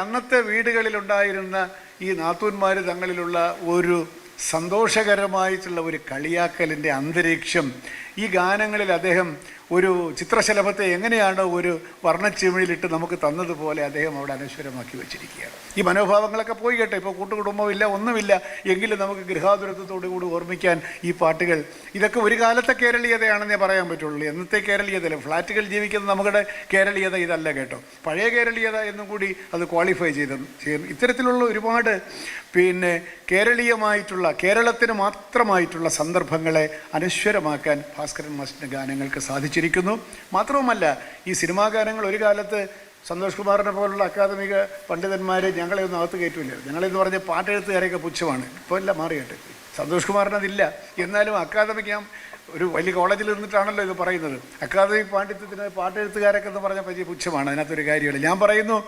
അന്നത്തെ വീടുകളിലുണ്ടായിരുന്ന ഈ നാത്തൂന്മാർ തങ്ങളിലുള്ള ഒരു സന്തോഷകരമായിട്ടുള്ള ഒരു കളിയാക്കലിൻ്റെ അന്തരീക്ഷം ഈ ഗാനങ്ങളിൽ അദ്ദേഹം ഒരു ചിത്രശലഭത്തെ എങ്ങനെയാണ് ഒരു വർണ്ണച്ചിമിഴിലിട്ട് നമുക്ക് തന്നതുപോലെ അദ്ദേഹം അവിടെ അനശ്വരമാക്കി വെച്ചിരിക്കുകയാണ്. ഈ മനോഭാവങ്ങളൊക്കെ പോയി കേട്ടോ. ഇപ്പോൾ കൂട്ടുകുടുംബമില്ല, ഒന്നുമില്ല, എങ്കിലും നമുക്ക് ഗൃഹാതുരത്വത്തോടു കൂടി ഓർമ്മിക്കാൻ ഈ പാട്ടുകൾ ഇതൊക്കെ ഒരു കാലത്തെ കേരളീയതയാണെന്നേ പറയാൻ പറ്റുള്ളൂ. എന്നത്തെ കേരളീയതല്ല. ഫ്ലാറ്റുകൾ ജീവിക്കുന്ന നമ്മുടെ കേരളീയത ഇതല്ല കേട്ടോ. പഴയ കേരളീയത എന്നും കൂടി അത് ക്വാളിഫൈ ചെയ്യും. ഇത്തരത്തിലുള്ള ഒരുപാട് കേരളീയമായിട്ടുള്ള കേരളത്തിന് മാത്രമായിട്ടുള്ള സന്ദർഭങ്ങളെ അനശ്വരമാക്കാൻ ഭാസ്കരൻ മാസ്റ്ററിൻ്റെ ഗാനങ്ങൾക്ക് സാധിച്ചിരിക്കുന്നു. മാത്രവുമല്ല, ഈ സിനിമാ ഗാനങ്ങൾ ഒരു കാലത്ത് സന്തോഷ് കുമാറിനെ പോലുള്ള അക്കാദമിക പണ്ഡിതന്മാർ ഞങ്ങളെ ഒന്നും അകത്ത് കയറ്റില്ല. ഞങ്ങളെന്ന് പറഞ്ഞ പാട്ടെഴുത്തുകാരെയൊക്കെ പുച്ഛമാണ്. ഇപ്പോൾ എല്ലാം മാറിയിട്ട് സന്തോഷ് കുമാറിനതില്ല. എന്നാലും അക്കാദമിക് ഞാൻ ഒരു വലിയ കോളേജിൽ നിന്നിട്ടാണല്ലോ ഇത് പറയുന്നത്. അക്കാദമിക് പാണ്ഡിത്യത്തിന് പാട്ടെഴുത്തുകാരൊക്കെ എന്ന് പറഞ്ഞാൽ വലിയ പുച്ഛമാണ്. അതിനകത്തൊരു കാര്യമില്ല. ഞാൻ പറയുന്നു,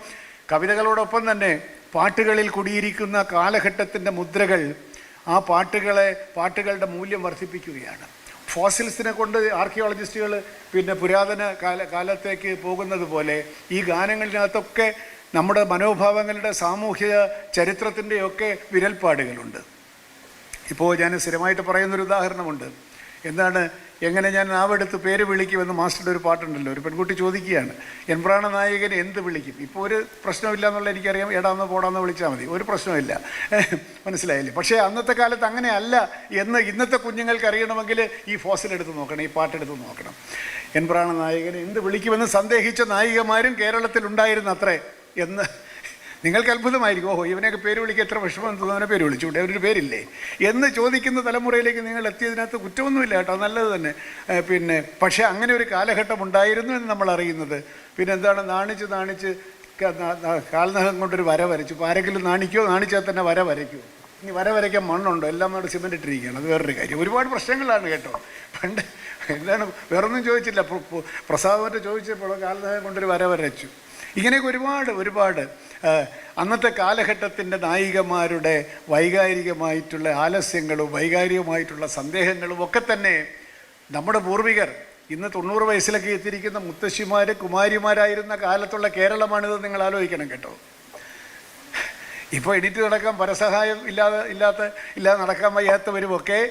കവിതകളോടൊപ്പം തന്നെ പാട്ടുകളിൽ കുടിയിരിക്കുന്ന കാലഘട്ടത്തിൻ്റെ മുദ്രകൾ ആ പാട്ടുകളുടെ മൂല്യം വർദ്ധിപ്പിക്കുകയാണ്. ഫോസിൽസിനെ കൊണ്ട് ആർക്കിയോളജിസ്റ്റുകൾ പുരാതന കാലത്തേക്ക് പോകുന്നത് പോലെ ഈ ഗാനങ്ങളിനകത്തൊക്കെ നമ്മുടെ മനോഭാവങ്ങളുടെ സാമൂഹിക ചരിത്രത്തിൻ്റെയൊക്കെ വിരൽപ്പാടുകളുണ്ട്. ഇപ്പോൾ ഞാൻ സ്ഥിരമായിട്ട് പറയുന്നൊരു ഉദാഹരണമുണ്ട്. എന്താണ്, എങ്ങനെ ഞാൻ നാവെടുത്ത് പേര് വിളിക്കുമെന്ന് മാസ്റ്ററുടെ ഒരു പാട്ടുണ്ടല്ലോ. ഒരു പെൺകുട്ടി ചോദിക്കുകയാണ്, എൻപ്രാണ നായകനെ എന്ത് വിളിക്കും? ഇപ്പോൾ ഒരു പ്രശ്നമില്ല എന്നുള്ള എനിക്കറിയാം. എടാന്ന് പോടാന്ന് വിളിച്ചാൽ മതി, ഒരു പ്രശ്നമില്ല. മനസ്സിലായില്ലേ? പക്ഷേ അന്നത്തെ കാലത്ത് അങ്ങനെ അല്ല എന്ന് ഇന്നത്തെ കുഞ്ഞുങ്ങൾക്ക് അറിയണമെങ്കിൽ ഈ ഫോസിലെടുത്ത് നോക്കണം, ഈ പാട്ടെടുത്ത് നോക്കണം. എൻപ്രാണ നായകനെ എന്ത് വിളിക്കുമെന്ന് സന്ദേഹിച്ച നായികമാരും കേരളത്തിലുണ്ടായിരുന്നു അത്രേ എന്ന് നിങ്ങൾക്ക് അത്ഭുതമായിരിക്കും. ഓഹോ, ഇവനെയൊക്കെ പേര് വിളിക്കുക എത്ര വിഷമം തോന്നുന്നവനെ പേര് വിളിച്ചുകൊണ്ട് അവരൊരു പേരില്ലേ എന്ന് ചോദിക്കുന്ന തലമുറയിലേക്ക് നിങ്ങൾ എത്തിയതിനകത്ത് കുറ്റമൊന്നുമില്ല കേട്ടോ, നല്ലത് തന്നെ. പക്ഷേ അങ്ങനെ ഒരു കാലഘട്ടം ഉണ്ടായിരുന്നു എന്ന് നമ്മൾ അറിയുന്നത്. എന്താണ്, നാണിച്ച് കാൽനഖം കൊണ്ടൊരു വര വരച്ചു. ഇപ്പോൾ ആരെങ്കിലും നാണിച്ചാൽ തന്നെ വര വരയ്ക്കുമോ? ഇനി വര വരയ്ക്കാൻ മണ്ണുണ്ടോ? എല്ലാം നമ്മുടെ സിമെൻ്റ് ഇട്ടിരിക്കുകയാണ്. അത് വേറൊരു കാര്യം. ഒരുപാട് പ്രശ്നങ്ങളാണ് കേട്ടോ. പണ്ട് എന്താണ്, വേറൊന്നും ചോദിച്ചില്ല. പ്രസാദമറ്റ ചോദിച്ചപ്പോൾ കാൽനഖം കൊണ്ടൊരു വര വരച്ചു. ഇങ്ങനെയൊക്കെ ഒരുപാട് അന്നത്തെ കാലഘട്ടത്തിൻ്റെ നായികമാരുടെ വൈകാരികമായിട്ടുള്ള ആലസ്യങ്ങളും വൈകാരികമായിട്ടുള്ള സന്ദേഹങ്ങളും ഒക്കെ തന്നെ നമ്മുടെ പൂർവികർ ഇന്ന് 90 വയസ്സിലൊക്കെ എത്തിയിരിക്കുന്ന മുത്തശ്ശിമാർ കുമാരിമാരായിരുന്ന കാലത്തുള്ള കേരളമാണിത്. നിങ്ങൾ ആലോചിക്കണം കേട്ടോ. ഇപ്പോൾ എണീറ്റ് നടക്കാൻ പരസഹായം ഇല്ലാതെ നടക്കാൻ വയ്യാത്തവരുമൊക്കെ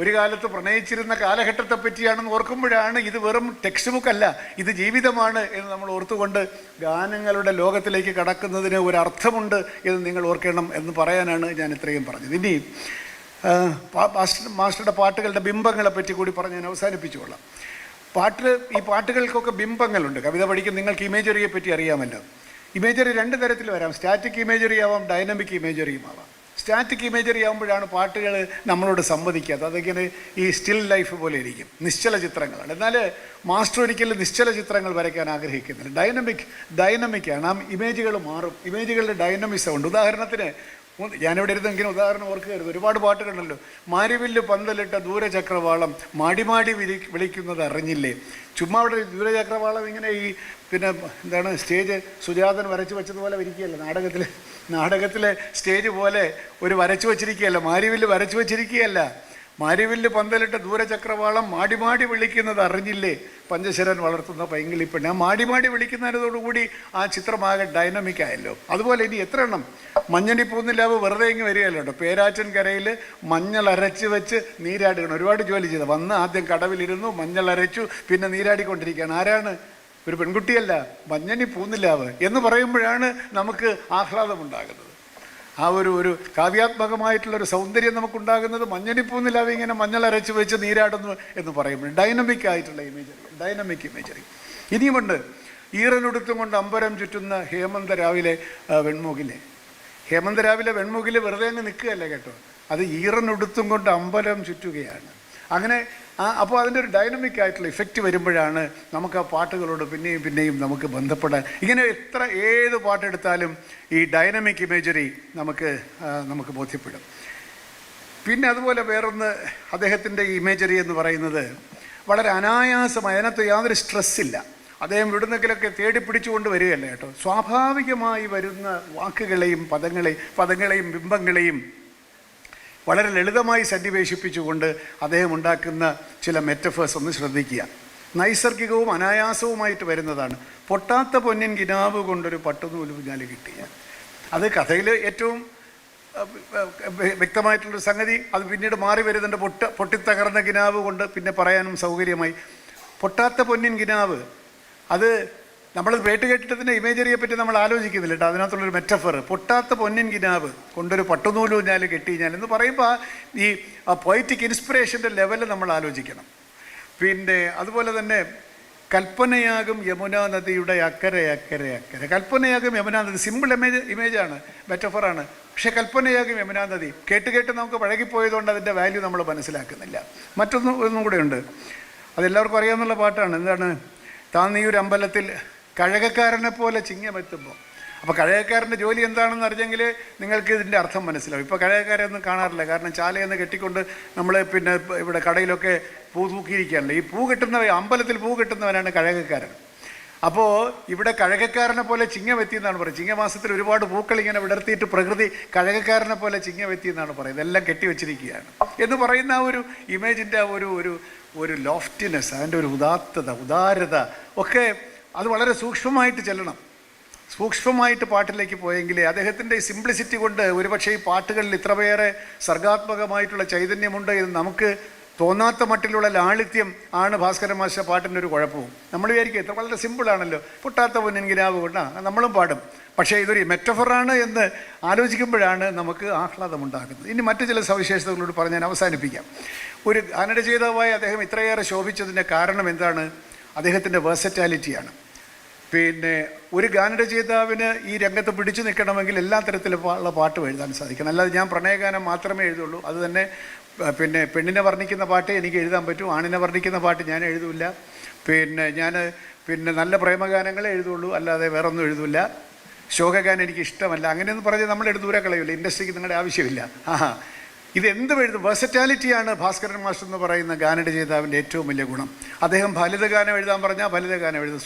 ഒരു കാലത്ത് പ്രണയിച്ചിരുന്ന കാലഘട്ടത്തെ പറ്റിയാണെന്ന് ഓർക്കുമ്പോഴാണ് ഇത് വെറും ടെക്സ്റ്റ് ബുക്കല്ല, ഇത് ജീവിതമാണ് എന്ന് നമ്മൾ ഓർത്തുകൊണ്ട് ഗാനങ്ങളുടെ ലോകത്തിലേക്ക് കടക്കുന്നതിന് ഒരർത്ഥമുണ്ട് എന്ന് നിങ്ങൾ ഓർക്കണം എന്ന് പറയാനാണ് ഞാൻ ഇത്രയും പറഞ്ഞത്. ഇനി മാസ്റ്ററുടെ പാട്ടുകളുടെ ബിംബങ്ങളെ പറ്റി കൂടി പറഞ്ഞ് ഞാൻ അവസാനിപ്പിച്ചുകൊള്ളാം. ഈ പാട്ടുകൾക്കൊക്കെ ബിംബങ്ങളുണ്ട്. കവിത പഠിക്കും, നിങ്ങൾക്ക് ഇമേജറിയെ പറ്റി അറിയാമല്ലോ. ഇമേജറി 2 തരത്തിൽ വരാം. സ്റ്റാറ്റിക് ഇമേജറി ആവാം, ഡൈനമിക് ഇമേജറിയും ആവാം. സ്റ്റാറ്റിക് ഇമേജറി ആകുമ്പോഴാണ് പാട്ടുകൾ നമ്മളോട് സംവദിക്കാത്തത്. അതൊക്കെ ഈ സ്റ്റിൽ ലൈഫ് പോലെ ഇരിക്കും, നിശ്ചല ചിത്രങ്ങളാണ്. എന്നാൽ മാസ്റ്റർ ഒരിക്കലും നിശ്ചല ചിത്രങ്ങൾ വരയ്ക്കാൻ ആഗ്രഹിക്കുന്നില്ല. ഡൈനമിക്കാണ്. ആ ഇമേജുകൾ മാറും. ഇമേജുകളുടെ ഡൈനമിസം ഉണ്ട്. ഉദാഹരണത്തിന് ഞാനിവിടെ ഇരുന്നെങ്കിലും ഉദാഹരണം ഓർക്കുകയായിരുന്നു. ഒരുപാട് പാട്ടുകളുണ്ടല്ലോ. മാരിവില്ല് പന്തലിട്ട ദൂരചക്രവാളം മാടിമാടി വിളിക്കുന്നത് അറിഞ്ഞില്ലേ. ചുമ്മാ അവിടെ ദൂരചക്രവാളം ഇങ്ങനെ ഈ എന്താണ് സ്റ്റേജ് സുജാതൻ വരച്ചു വെച്ചതുപോലെ ഇരിക്കുകയല്ല. നാടകത്തിലെ സ്റ്റേജ് പോലെ ഒരു വരച്ചു വച്ചിരിക്കുകയല്ല, മാരിവില്ല് വരച്ചു വച്ചിരിക്കുകയല്ല. മാരിവില്ല് പന്തലിട്ട ദൂരചക്രവാളം മാടിമാടി വിളിക്കുന്നത് അറിഞ്ഞില്ലേ പഞ്ചശരൻ വളർത്തുന്ന പൈങ്കിളിപ്പെണ്ണ. ആ മാടിമാടി വിളിക്കുന്നതോടുകൂടി ആ ചിത്രമാകെ ഡൈനമിക് ആയല്ലോ. അതുപോലെ ഇനി എത്ര എണ്ണം. മഞ്ഞണി പൂന്നിലാവ് വെറുതെ ഇങ്ങ് വരികയല്ലോ. പേരാച്ചൻ കരയിൽ മഞ്ഞൾ അരച്ച് വെച്ച് നീരാടുകയാണ്. ഒരുപാട് ജോലി ചെയ്ത് വന്ന് ആദ്യം കടവിലിരുന്നു, മഞ്ഞൾ അരച്ചു, പിന്നെ നീരാടിക്കൊണ്ടിരിക്കുകയാണ്. ആരാണ്? ഒരു പെൺകുട്ടിയല്ല, മഞ്ഞണി പൂന്നിലാവ് എന്ന് പറയുമ്പോഴാണ് നമുക്ക് ആഹ്ലാദമുണ്ടാകുന്നത്. ആ ഒരു കാവ്യാത്മകമായിട്ടുള്ളൊരു സൗന്ദര്യം നമുക്കുണ്ടാകുന്നത് മഞ്ഞണിപ്പൂന്നിലാവ് ഇങ്ങനെ മഞ്ഞൾ അരച്ച് വെച്ച് നീരാടുന്നു എന്ന് പറയുമ്പോൾ ഡൈനമിക് ഇമേജറി. ഇനിയുമുണ്ട്. ഈറനുടുത്തും കൊണ്ട് അമ്പരം ചുറ്റുന്ന ഹേമന്ത രാവിലെ വെൺമുകിലെ വെറുതെ അങ്ങ് നിൽക്കുകയല്ല കേട്ടോ. അത് ഈറനുടുത്തും കൊണ്ട് അമ്പലം ചുറ്റുകയാണ്. അങ്ങനെ അപ്പോൾ അതിൻ്റെ ഒരു ഡൈനമിക് ആയിട്ടുള്ള ഇഫക്റ്റ് വരുമ്പോഴാണ് നമുക്ക് ആ പാട്ടുകളോട് പിന്നെയും നമുക്ക് ബന്ധപ്പെടാൻ. ഇങ്ങനെ ഏത് പാട്ടെടുത്താലും ഈ ഡൈനമിക് ഇമേജറി നമുക്ക് ബോധ്യപ്പെടും. പിന്നെ അതുപോലെ വേറൊന്ന്, അദ്ദേഹത്തിൻ്റെ ഇമേജറി എന്ന് പറയുന്നത് വളരെ അനായാസമായി, അതിനകത്ത് യാതൊരു സ്ട്രെസ്സില്ല. അദ്ദേഹം ഇവിടുന്നെങ്കിലൊക്കെ തേടി പിടിച്ചുകൊണ്ട് വരികയല്ല കേട്ടോ. സ്വാഭാവികമായി വരുന്ന വാക്കുകളെയും പദങ്ങളെയും ബിംബങ്ങളെയും വളരെ ലളിതമായി സന്നിവേശിപ്പിച്ചുകൊണ്ട് അദ്ദേഹം ഉണ്ടാക്കുന്ന ചില മെറ്റഫേഴ്സ് ഒന്ന് ശ്രദ്ധിക്കുക. നൈസർഗികവും അനായാസവുമായിട്ട് വരുന്നതാണ്. പൊട്ടാത്ത പൊന്നിൻ കിനാവ് കൊണ്ടൊരു പട്ടുനൂല് ഊഞ്ഞാല് കിട്ടിയ, അത് കഥയിൽ ഏറ്റവും വ്യക്തമായിട്ടുള്ളൊരു സംഗതി. അത് പിന്നീട് മാറി വരുന്നുണ്ട്. പൊട്ടിത്തകർന്ന കിനാവ് കൊണ്ട് പിന്നെ പറയാനും സൗകര്യമായി. പൊട്ടാത്ത പൊന്നിൻ കിനാവ്, അത് നമ്മൾ പേട്ട് കേട്ടിട്ടതിൻ്റെ ഇമേജറിയെ പറ്റി നമ്മൾ ആലോചിക്കുന്നില്ല കേട്ടോ. അതിനകത്തുള്ളൊരു മെറ്റഫർ, പൊട്ടാത്ത പൊന്നിൻ കിനാവ് കൊണ്ടൊരു പട്ടുനൂല് ഊഞ്ഞാൽ കെട്ടിഞ്ഞാൽ എന്ന് പറയുമ്പോൾ ഈ പൊയറ്റിക് ഇൻസ്പിറേഷൻ്റെ ലെവല് നമ്മൾ ആലോചിക്കണം. പിന്നെ അതുപോലെ തന്നെ കൽപ്പനയാകും യമുനാ നദിയുടെ അക്കരെ അക്കരെ അക്കരെ. കൽപ്പനയാകും യമുനാ നദി, സിമ്പിൾ ഇമേജാണ്, മെറ്റഫറാണ്. പക്ഷേ കൽപ്പനയാകും യമുനാ നദി കേട്ട് കേട്ട് നമുക്ക് പഴകിപ്പോയതുകൊണ്ട് അതിൻ്റെ വാല്യൂ നമ്മൾ മനസ്സിലാക്കുന്നില്ല. ഒന്നും കൂടെ ഉണ്ട്, അതെല്ലാവർക്കും അറിയാവുന്ന പാട്ടാണ്. എന്താണ്? താന്നിയൂർ അമ്പലത്തിൽ കഴകക്കാരനെ പോലെ ചിങ്ങമെത്തുമ്പോൾ. അപ്പോൾ കഴകക്കാരൻ്റെ ജോലി എന്താണെന്ന് അറിഞ്ഞെങ്കിൽ നിങ്ങൾക്ക് ഇതിൻ്റെ അർത്ഥം മനസ്സിലാവും. ഇപ്പോൾ കഴകക്കാരൊന്നും കാണാറില്ല, കാരണം ചാലയെന്ന് കെട്ടിക്കൊണ്ട് നമ്മൾ പിന്നെ ഇവിടെ കടയിലൊക്കെ പൂ തൂക്കിയിരിക്കുകയാണല്ലോ. ഈ പൂ കിട്ടുന്നവ, അമ്പലത്തിൽ പൂ കിട്ടുന്നവനാണ് കഴകക്കാരൻ. അപ്പോൾ ഇവിടെ കഴകക്കാരനെ പോലെ ചിങ്ങമെത്തി എന്നാണ് പറയുന്നത്. ചിങ്ങമാസത്തിൽ ഒരുപാട് പൂക്കൾ ഇങ്ങനെ വിടർത്തിയിട്ട് പ്രകൃതി കഴകക്കാരനെ പോലെ ചിങ്ങമെത്തി എന്നാണ് പറയുന്നത്. എല്ലാം കെട്ടിവെച്ചിരിക്കുകയാണ് എന്ന് പറയുന്ന ആ ഒരു ഇമേജിൻ്റെ ആ ഒരു ലോഫ്റ്റിനെസ്, അതിൻ്റെ ഒരു ഉദാരത ഒക്കെ അത് വളരെ സൂക്ഷ്മമായിട്ട് ചെല്ലണം. സൂക്ഷ്മമായിട്ട് പാട്ടിലേക്ക് പോയെങ്കിലേ അദ്ദേഹത്തിൻ്റെ ഈ സിംപ്ലിസിറ്റി കൊണ്ട് ഒരുപക്ഷെ ഈ പാട്ടുകളിൽ ഇത്രയേറെ സർഗാത്മകമായിട്ടുള്ള ചൈതന്യമുണ്ട് എന്ന് നമുക്ക് തോന്നാത്ത മട്ടിലുള്ള ലാളിത്യം ആണ് ഭാസ്കരൻ മാസ്റ്റർ പാട്ടിൻ്റെ ഒരു കുഴപ്പവും. നമ്മൾ വിചാരിക്കും ഇത്ര വളരെ സിമ്പിളാണല്ലോ, പൊട്ടാത്ത പൊന്നിൻ കിനാവ് കൊണ്ടാണ് നമ്മളും പാടും. പക്ഷേ ഇതൊരു മെറ്റഫറാണ് എന്ന് ആലോചിക്കുമ്പോഴാണ് നമുക്ക് ആഹ്ലാദമുണ്ടാകുന്നത്. ഇനി മറ്റു ചില സവിശേഷതകളോട് പറഞ്ഞ് ഞാൻ അവസാനിപ്പിക്കാം. ഒരു ഗാനരചയിതാവായി അദ്ദേഹം ഇത്രയേറെ ശോഭിച്ചതിൻ്റെ കാരണം എന്താണ്? അദ്ദേഹത്തിൻ്റെ വേഴ്സറ്റാലിറ്റിയാണ്. പിന്നെ ഒരു ഗാനരചയിതാവിന് ഈ രംഗത്ത് പിടിച്ചു നിൽക്കണമെങ്കിൽ എല്ലാ തരത്തിലുള്ള പാട്ടും എഴുതാൻ സാധിക്കണം. അല്ലാതെ ഞാൻ പ്രണയഗാനം മാത്രമേ എഴുതുള്ളൂ, അത് തന്നെ പിന്നെ പെണ്ണിനെ വർണ്ണിക്കുന്ന പാട്ടേ എനിക്ക് എഴുതാൻ പറ്റൂ, ആണിനെ വർണ്ണിക്കുന്ന പാട്ട് ഞാൻ എഴുതില്ല. ഞാൻ നല്ല പ്രേമഗാനങ്ങളെ എഴുതുള്ളൂ, അല്ലാതെ വേറൊന്നും എഴുതില്ല. ശോകഗാനം എനിക്ക് ഇഷ്ടമല്ല, അങ്ങനെയൊന്നും പറഞ്ഞ് നമ്മൾ ദൂരെ കളയില്ല. ഇൻഡസ്ട്രിക്ക് നിങ്ങളുടെ ആവശ്യമില്ല. ഇതെന്തും എഴുതും. വേഴ്സറ്റാലിറ്റിയാണ് ഭാസ്കരൻ മാസ്റ്റർ എന്ന് പറയുന്ന ഗാനരചയിതാവിൻ്റെ ഏറ്റവും വലിയ ഗുണം. അദ്ദേഹം ഫലിതഗാനം എഴുതാൻ പറഞ്ഞാൽ ഫലിതഗാനം എഴുതും,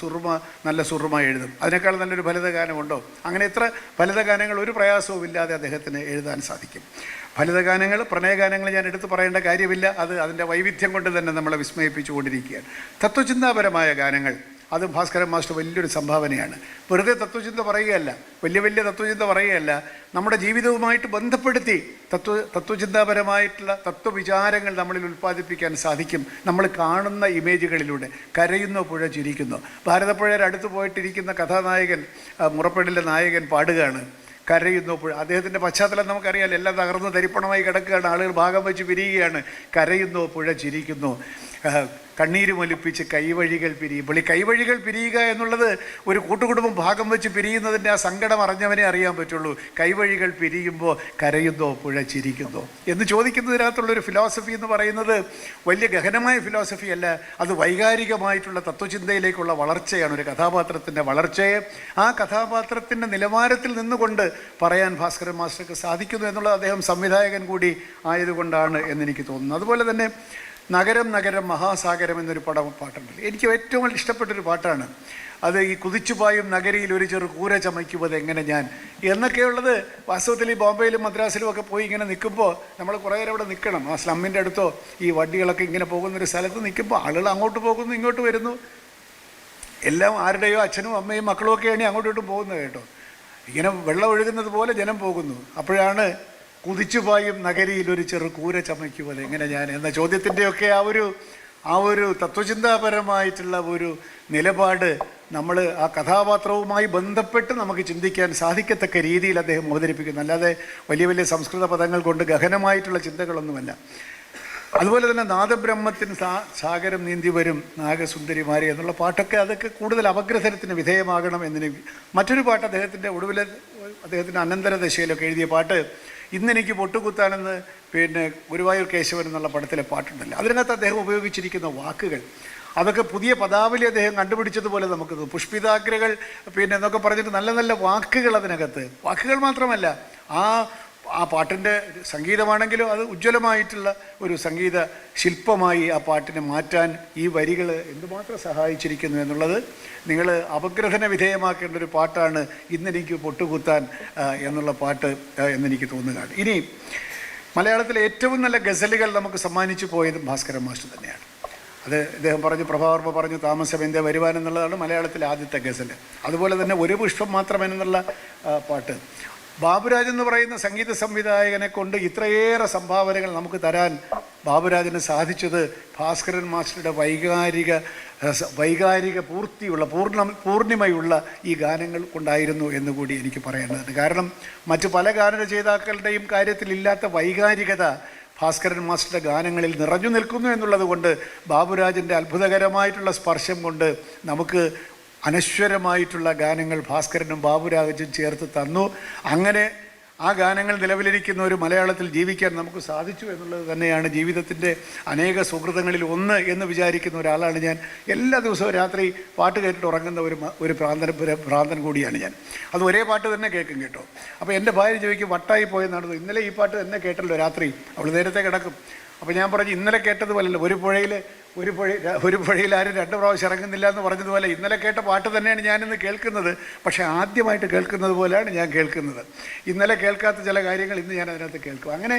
നല്ല സുറുമ എഴുതും. അതിനേക്കാൾ നല്ലൊരു ഫലിതഗാനമുണ്ടോ? അങ്ങനെ എത്ര ഫലിതഗാനങ്ങൾ ഒരു പ്രയാസവും ഇല്ലാതെ അദ്ദേഹത്തിന് എഴുതാൻ സാധിക്കും. ഫലിതഗാനങ്ങൾ, പ്രണയഗാനങ്ങൾ ഞാൻ എടുത്തു പറയേണ്ട കാര്യമില്ല, അത് അതിൻ്റെ വൈവിധ്യം കൊണ്ട് തന്നെ നമ്മളെ വിസ്മയിപ്പിച്ചുകൊണ്ടിരിക്കുകയാണ്. തത്വചിന്താപരമായ ഗാനങ്ങൾ, അത് ഭാസ്കരൻ മാസ്റ്റർ വലിയൊരു സംഭാവനയാണ്. വെറുതെ തത്വചിന്ത പറയുകയല്ല, വലിയ തത്വചിന്ത പറയുകയല്ല, നമ്മുടെ ജീവിതവുമായിട്ട് ബന്ധപ്പെടുത്തി തത്വചിന്താപരമായിട്ടുള്ള തത്വവിചാരങ്ങൾ നമ്മളിൽ ഉൽപ്പാദിപ്പിക്കാൻ സാധിക്കും. നമ്മൾ കാണുന്ന ഇമേജുകളിലൂടെ. കരയുന്നോ പുഴ ചിരിക്കുന്നു. ഭാരതപ്പുഴയുടെ അടുത്ത് പോയിട്ടിരിക്കുന്ന കഥാനായകൻ, മുറപ്പെടിലെ നായകൻ പാടുകയാണ് കരയുന്നോ പുഴ. അദ്ദേഹത്തിൻ്റെ പശ്ചാത്തലം നമുക്കറിയാമല്ലോ, എല്ലാം തകർന്ന് തരിപ്പണമായി കിടക്കുകയാണ്, ആളുകൾ ഭാഗം വെച്ച് പിരിയുകയാണ്. കരയുന്നോ പുഴ ചിരിക്കുന്നു, കണ്ണീരുമൊലിപ്പിച്ച് കൈവഴികൾ പിരിയുമ്പോൾ. ഈ കൈവഴികൾ പിരിയുക എന്നുള്ളത് ഒരു കൂട്ടുകുടുംബം ഭാഗം വെച്ച് പിരിയുന്നതിൻ്റെ ആ സങ്കടം അറിഞ്ഞവനെ അറിയാൻ പറ്റുള്ളൂ. കൈവഴികൾ പിരിയുമ്പോൾ കരയുന്നോ പുഴ ചിരിക്കുന്നോ എന്ന് ചോദിക്കുന്നതിനകത്തുള്ളൊരു ഫിലോസഫി എന്ന് പറയുന്നത് വലിയ ഗഹനമായ ഫിലോസഫി അല്ല, അത് വൈകാരികമായിട്ടുള്ള തത്വചിന്തയിലേക്കുള്ള വളർച്ചയാണ്. ഒരു കഥാപാത്രത്തിൻ്റെ വളർച്ചയെ ആ കഥാപാത്രത്തിൻ്റെ നിലവാരത്തിൽ നിന്നുകൊണ്ട് പറയാൻ ഭാസ്കരൻ മാസ്റ്റർക്ക് സാധിക്കുന്നു എന്നുള്ളത് അദ്ദേഹം സംവിധായകൻ കൂടി ആയതുകൊണ്ടാണ് എന്നെനിക്ക് തോന്നുന്നു. അതുപോലെ തന്നെ നഗരം നഗരം മഹാസാഗരം എന്നൊരു പാട്ടുണ്ട്. എനിക്ക് ഏറ്റവും ഇഷ്ടപ്പെട്ടൊരു പാട്ടാണ് അത്. ഈ കുതിച്ചുപായും നഗരിയിൽ ഒരു ചെറു കൂര ചമയ്ക്കുമ്പോൾ എങ്ങനെ ഞാൻ എന്നൊക്കെയുള്ളത്. വാസ്തവത്തിൽ ഈ ബോംബെയിലും മദ്രാസിലും ഒക്കെ പോയി ഇങ്ങനെ നിൽക്കുമ്പോൾ നമ്മൾ കുറേ നേരം അവിടെ നിൽക്കണം. ആ സ്ലമ്മിൻ്റെ അടുത്തോ ഈ വണ്ടികളൊക്കെ ഇങ്ങനെ പോകുന്നൊരു സ്ഥലത്ത് നിൽക്കുമ്പോൾ ആളുകൾ അങ്ങോട്ട് പോകുന്നു ഇങ്ങോട്ട് വരുന്നു, എല്ലാം ആരുടെയോ അച്ഛനും അമ്മയും മക്കളും ഒക്കെയാണ് അങ്ങോട്ടും ഇങ്ങോട്ടും പോകുന്നത് കേട്ടോ. ഇങ്ങനെ വെള്ളം ഒഴുകുന്നത് പോലെ ജനം പോകുന്നു. അപ്പോഴാണ് കുതിച്ചുപായും നഗരിയിൽ ഒരു ചെറു കൂര ചമയ്ക്കുമ്പോൾ എങ്ങനെ ഞാൻ എന്ന ചോദ്യത്തിൻ്റെയൊക്കെ ആ ഒരു തത്വചിന്താപരമായിട്ടുള്ള ഒരു നിലപാട് നമ്മൾ ആ കഥാപാത്രവുമായി ബന്ധപ്പെട്ട് നമുക്ക് ചിന്തിക്കാൻ സാധിക്കത്തക്ക രീതിയിൽ അദ്ദേഹം അവതരിപ്പിക്കുന്നു. അല്ലാതെ വലിയ സംസ്കൃത പദങ്ങൾ കൊണ്ട് ഗഹനമായിട്ടുള്ള ചിന്തകളൊന്നുമല്ല. അതുപോലെ തന്നെ നാദബ്രഹ്മത്തിന് സാഗരം നീന്തി വരും നാഗസുന്ദരിമാരെ എന്നുള്ള പാട്ടൊക്കെ അതൊക്കെ കൂടുതൽ അപഗ്രഥനത്തിന് വിധേയമാകണം എന്നെനിക്ക്. മറ്റൊരു പാട്ട് അദ്ദേഹത്തിൻ്റെ അനന്തരദശയിലൊക്കെ എഴുതിയ പാട്ട്, ഇന്നെനിക്ക് പൊട്ടുകുത്താനെന്ന് ഗുരുവായൂർ കേശവൻ എന്നുള്ള പടത്തിലെ പാട്ടുണ്ടല്ലോ, അതിനകത്ത് അദ്ദേഹം ഉപയോഗിച്ചിരിക്കുന്ന വാക്കുകൾ അതൊക്കെ പുതിയ പദാവലി അദ്ദേഹം കണ്ടുപിടിച്ചതുപോലെ നമുക്ക് പുഷ്പിതാഗ്രകൾ എന്നൊക്കെ പറഞ്ഞിട്ട് നല്ല നല്ല വാക്കുകൾ അതിനകത്ത്. വാക്കുകൾ മാത്രമല്ല, ആ പാട്ടിൻ്റെ സംഗീതമാണെങ്കിലും അത് ഉജ്ജ്വലമായിട്ടുള്ള ഒരു സംഗീത ശില്പമായി ആ പാട്ടിനെ മാറ്റാൻ ഈ വരികൾ എന്തുമാത്രം സഹായിച്ചിരിക്കുന്നു എന്നുള്ളത് നിങ്ങൾ അപഗ്രഥന വിധേയമാക്കേണ്ട ഒരു പാട്ടാണ് ഇന്നെനിക്ക് പൊട്ടുകുത്താൻ എന്നുള്ള പാട്ട് എന്നെനിക്ക് തോന്നുകയാണ്. ഇനി മലയാളത്തിലെ ഏറ്റവും നല്ല ഗസലുകൾ നമുക്ക് സമ്മാനിച്ചു പോയതും ഭാസ്കരൻ മാസ്റ്റർ തന്നെയാണ്. അത് ഇദ്ദേഹം പറഞ്ഞു, പ്രഭാവർമ്മ പറഞ്ഞു താമസം എന്തേ വരുവാനെന്നുള്ളതാണ് മലയാളത്തിലെ ആദ്യത്തെ ഗസൽ. അതുപോലെ തന്നെ ഒരു പുഷ്പം മാത്രമെന്നുള്ള പാട്ട്. ബാബുരാജ് എന്ന് പറയുന്ന സംഗീത സംവിധായകനെ കൊണ്ട് ഇത്രയേറെ സംഭാവനകൾ നമുക്ക് തരാൻ ബാബുരാജിന് സാധിച്ചത് ഭാസ്കരൻ മാസ്റ്ററുടെ വൈകാരിക പൂർണിമയുള്ള ഈ ഗാനങ്ങൾ കൊണ്ടായിരുന്നു എന്നുകൂടി എനിക്ക് പറയേണ്ടതുണ്ട്. കാരണം മറ്റു പല ഗാനരചയിതാക്കളുടെയും കാര്യത്തിലില്ലാത്ത വൈകാരികത ഭാസ്കരൻ മാസ്റ്ററുടെ ഗാനങ്ങളിൽ നിറഞ്ഞു നിൽക്കുന്നു എന്നുള്ളത് കൊണ്ട് ബാബുരാജിൻ്റെ അത്ഭുതകരമായിട്ടുള്ള സ്പർശം കൊണ്ട് നമുക്ക് അനശ്വരമായിട്ടുള്ള ഗാനങ്ങൾ ഭാസ്കരനും ബാബുരാജും ചേർത്ത് തന്നു. അങ്ങനെ ആ ഗാനങ്ങൾ നിലവിലിരിക്കുന്ന ഒരു മലയാളത്തിൽ ജീവിക്കാൻ നമുക്ക് സാധിച്ചു എന്നുള്ളത് തന്നെയാണ് ജീവിതത്തിൻ്റെ അനേക സുഹൃതങ്ങളിൽ ഒന്ന് എന്ന് വിചാരിക്കുന്ന ഒരാളാണ് ഞാൻ. എല്ലാ ദിവസവും രാത്രി പാട്ട് കേട്ടിട്ട് ഉറങ്ങുന്ന ഒരു ഭ്രാന്തൻ കൂടിയാണ് ഞാൻ. അത് ഒരേ പാട്ട് തന്നെ കേൾക്കും കേട്ടോ. അപ്പോൾ എൻ്റെ ഭാര്യ ചോദിക്കും വട്ടായി പോയെന്നാണ്, ഇന്നലെ ഈ പാട്ട് തന്നെ കേട്ടല്ലോ രാത്രി, അവൾ നേരത്തെ കിടക്കും. അപ്പോൾ ഞാൻ പറഞ്ഞു ഇന്നലെ കേട്ടതുപോലല്ലോ, ഒരു പുഴയിൽ ആരും 2 പ്രാവശ്യം ഇറങ്ങുന്നില്ല എന്ന് പറഞ്ഞതുപോലെ ഇന്നലെ കേട്ട പാട്ട് തന്നെയാണ് ഞാനിന്ന് കേൾക്കുന്നത്. പക്ഷേ ആദ്യമായിട്ട് കേൾക്കുന്നത് പോലെയാണ് ഞാൻ കേൾക്കുന്നത്. ഇന്നലെ കേൾക്കാത്ത ചില കാര്യങ്ങൾ ഇന്ന് ഞാൻ അതിനകത്ത് കേൾക്കും. അങ്ങനെ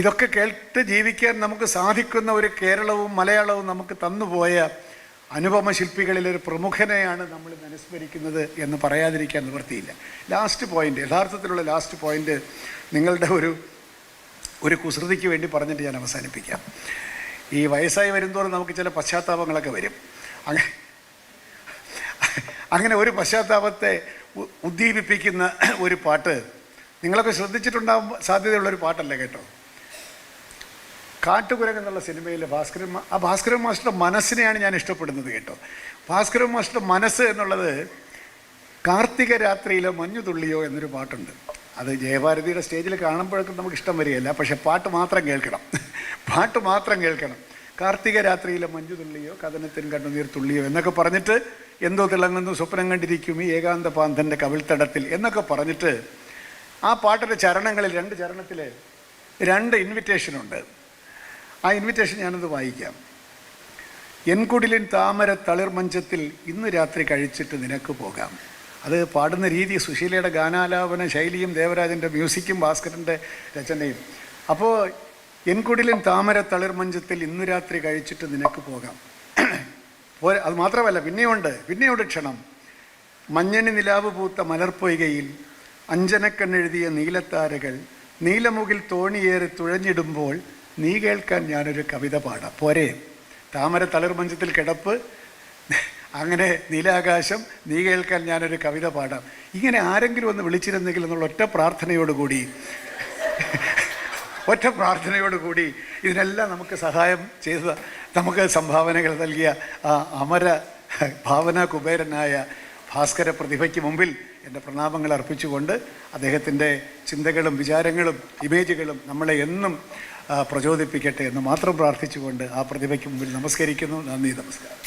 ഇതൊക്കെ കേട്ട് ജീവിക്കാൻ നമുക്ക് സാധിക്കുന്ന ഒരു കേരളവും മലയാളവും നമുക്ക് തന്നുപോയ അനുപമ ശില്പികളിലൊരു പ്രമുഖനെയാണ് നമ്മൾ അനുസ്മരിക്കുന്നത് എന്ന് പറയാതിരിക്കാൻ നിവൃത്തിയില്ല. ലാസ്റ്റ് പോയിൻ്റ്, യഥാർത്ഥത്തിലുള്ള ലാസ്റ്റ് പോയിൻ്റ് നിങ്ങളുടെ ഒരു കുസൃതിക്ക് വേണ്ടി പറഞ്ഞിട്ട് ഞാൻ അവസാനിപ്പിക്കാം. ഈ വയസ്സായി വരുന്തോറും നമുക്ക് ചില പശ്ചാത്താപങ്ങളൊക്കെ വരും. അങ്ങനെ ഒരു പശ്ചാത്താപത്തെ ഉദ്ദീപിപ്പിക്കുന്ന ഒരു പാട്ട് നിങ്ങളൊക്കെ ശ്രദ്ധിച്ചിട്ടുണ്ടാകാൻ സാധ്യതയുള്ളൊരു പാട്ടല്ലേ കേട്ടോ. കാട്ടുകുരങ്ങ് എന്നുള്ള സിനിമയിൽ ഭാസ്കരൻ മാസ്റ്ററുടെ മനസ്സിനെയാണ് ഞാൻ ഇഷ്ടപ്പെടുന്നത് കേട്ടോ. ഭാസ്കരൻ മാസ്റ്ററുടെ മനസ്സ് എന്നുള്ളത് കാർത്തിക രാത്രിയിലെ മഞ്ഞുതുള്ളിയോ എന്നൊരു പാട്ടുണ്ട്. അത് ജയഭാരതിയുടെ സ്റ്റേജിൽ കാണുമ്പോഴൊക്കെ നമുക്ക് ഇഷ്ടം വരികയില്ല, പക്ഷെ പാട്ട് മാത്രം കേൾക്കണം. കാർത്തിക രാത്രിയിലെ മഞ്ഞുതുള്ളിയോ കഥനത്തിൻ കണ്ണുനീർ തുള്ളിയോ എന്നൊക്കെ പറഞ്ഞിട്ട് എന്തോ തിളങ്ങുന്നു സ്വപ്നം കണ്ടിരിക്കും ഈ ഏകാന്ത പാന്തൻ്റെ കവിൾത്തടത്തിൽ എന്നൊക്കെ പറഞ്ഞിട്ട് ആ പാട്ടിൻ്റെ ചരണങ്ങളിൽ 2 ചരണത്തിൽ 2 ഇൻവിറ്റേഷനുണ്ട്. ആ ഇൻവിറ്റേഷൻ ഞാനത് വായിക്കാം. എൻകുടിലിൻ താമര തളിർമഞ്ചത്തിൽ ഇന്ന് രാത്രി കഴിച്ചിട്ട് നിനക്ക് പോകാം. അത് പാടുന്ന രീതി സുശീലയുടെ ഗാനാലാപന ശൈലിയും ദേവരാജൻ്റെ മ്യൂസിക്കും ഭാസ്കരൻ്റെ രചനയും. അപ്പോൾ എൻകുടിലിൻ താമര തളിർമഞ്ചത്തിൽ ഇന്ന് രാത്രി കഴിച്ചിട്ട് നിനക്ക് പോകാം. അത് മാത്രമല്ല, പിന്നെയുണ്ട് ക്ഷണം. മഞ്ഞണി നിലാവ് പൂത്ത മലർപ്പൊയ്കയിൽ അഞ്ജനക്കണ്ണെഴുതിയ നീലത്താരകൾ നീലമുകിൽ തോണിയേറി തുഴഞ്ഞിടുമ്പോൾ നീ കേൾക്കാൻ ഞാനൊരു കവിത പാടാം. പോരെ, താമര തളിർമഞ്ചത്തിൽ കിടപ്പ്, അങ്ങനെ നീലാകാശം, നീ കേൾക്കാൻ ഞാനൊരു കവിത പാടാം. ഇങ്ങനെ ആരെങ്കിലും ഒന്ന് വിളിച്ചിരുന്നെങ്കിൽ എന്നുള്ള ഒറ്റ പ്രാർത്ഥനയോടുകൂടി ഇതിനെല്ലാം നമുക്ക് സഹായം ചെയ്ത, നമുക്ക് സംഭാവനകൾ നൽകിയ ആ അമര ഭാവന കുബേരനായ ഭാസ്കര പ്രതിഭയ്ക്ക് മുമ്പിൽ എൻ്റെ പ്രണാമങ്ങൾ അർപ്പിച്ചുകൊണ്ട് അദ്ദേഹത്തിൻ്റെ ചിന്തകളും വിചാരങ്ങളും ഇമേജുകളും നമ്മളെ എന്നും പ്രചോദിപ്പിക്കട്ടെ എന്ന് മാത്രം പ്രാർത്ഥിച്ചുകൊണ്ട് ആ പ്രതിഭയ്ക്ക് മുമ്പിൽ നമസ്കരിക്കുന്നു. നന്ദി, നമസ്കാരം.